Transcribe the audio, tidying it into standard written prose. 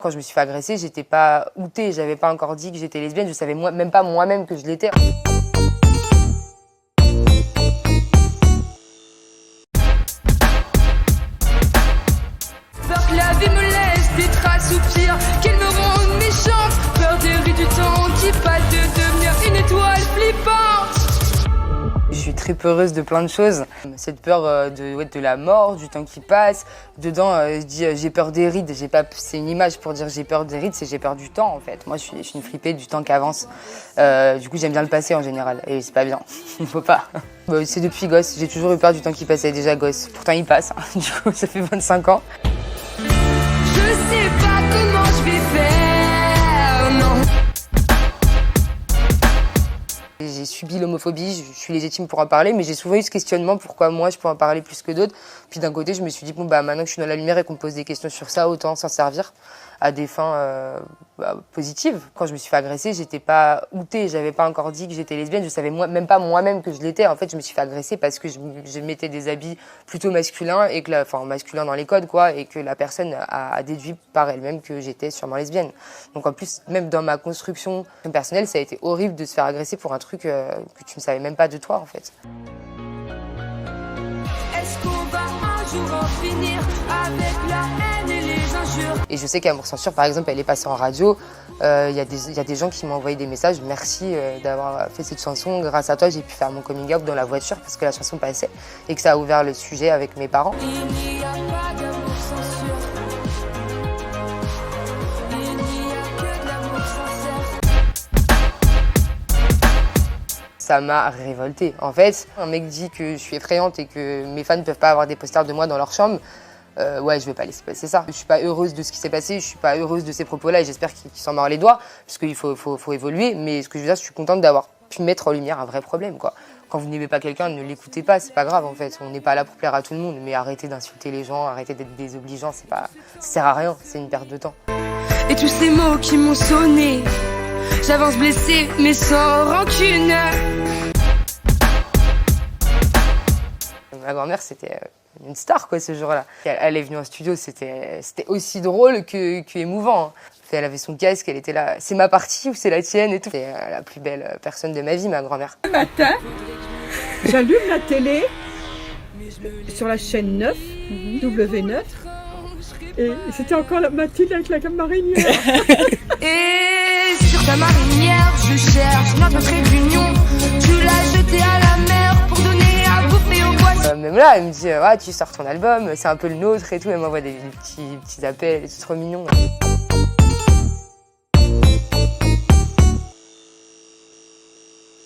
Quand je me suis fait agresser, j'étais pas outée, j'avais pas encore dit que j'étais lesbienne, je savais même pas moi-même que je l'étais. Peur que la vie me laisse des traces ou pire, qu'elle me rende méchante. Peur des rues du temps qui passe, de devenir une étoile flippante. Je suis très peureuse de plein de choses. Cette peur de la mort, du temps qui passe. Dedans, je dis j'ai peur des rides. C'est une image pour dire j'ai peur des rides, c'est j'ai peur du temps en fait. Moi, je suis une flippée du temps qui avance. Du coup, j'aime bien le passé en général et c'est pas bien. Il faut pas. C'est depuis gosse. J'ai toujours eu peur du temps qui passait déjà gosse. Pourtant, il passe. Du coup, ça fait 25 ans. Je sais pas comment je vais faire, non. J'ai subi l'homophobie, je suis légitime pour en parler, mais j'ai souvent eu ce questionnement pourquoi moi je peux en parler plus que d'autres. Puis d'un côté, je me suis dit, bon, maintenant que je suis dans la lumière et qu'on me pose des questions sur ça, autant s'en servir à des fins positives. Quand je me suis fait agresser, j'étais pas outée, j'avais pas encore dit que j'étais lesbienne, je savais même pas moi-même que je l'étais. En fait, je me suis fait agresser parce que je mettais des habits plutôt masculins, et que masculins dans les codes, quoi, et que la personne a déduit par elle-même que j'étais sûrement lesbienne. Donc en plus, même dans ma construction personnelle, ça a été horrible de se faire agresser pour un truc que tu ne savais même pas de toi, en fait. Est-ce qu'on va un jour en finir avec la haine et les injures? Et je sais qu'Amour Censure, par exemple, elle est passée en radio. Il y a des gens qui m'ont envoyé des messages. Merci d'avoir fait cette chanson. Grâce à toi, j'ai pu faire mon coming out dans la voiture parce que la chanson passait et que ça a ouvert le sujet avec mes parents. Il n'y a pas d'amour censure. Il n'y a que de l'amour sincère. Ça m'a révoltée. En fait, un mec dit que je suis effrayante et que mes fans ne peuvent pas avoir des posters de moi dans leur chambre. Ouais, je vais pas laisser passer ça. Je suis pas heureuse de ce qui s'est passé, je suis pas heureuse de ces propos-là et j'espère qu'ils s'en mordent les doigts, parce qu'il faut évoluer. Mais ce que je veux dire, je suis contente d'avoir pu mettre en lumière un vrai problème, quoi. Quand vous n'aimez pas quelqu'un, ne l'écoutez pas, c'est pas grave en fait. On n'est pas là pour plaire à tout le monde, mais arrêtez d'insulter les gens, arrêtez d'être désobligeants, ça sert à rien, c'est une perte de temps. Et tous ces mots qui m'ont sonné, j'avance blessée mais sans rancune. Ma grand-mère, c'était une star, quoi, ce jour-là. Elle est venue en studio, c'était aussi drôle que émouvant, hein. Elle avait son casque, elle était là. C'est ma partie ou c'est la tienne et tout. C'est la plus belle personne de ma vie, ma grand-mère. Le matin, j'allume la télé sur la chaîne 9, W9, et c'était encore la Mathilde avec la gamme marinière. Et sur ta marinière, je cherche notre réunion. Tu l'as jetée à la mer pour donner à bouffer aux poissons. Même là, elle me dit tu sors ton album, c'est un peu le nôtre et tout. Elle m'envoie des petits appels, c'est trop mignon.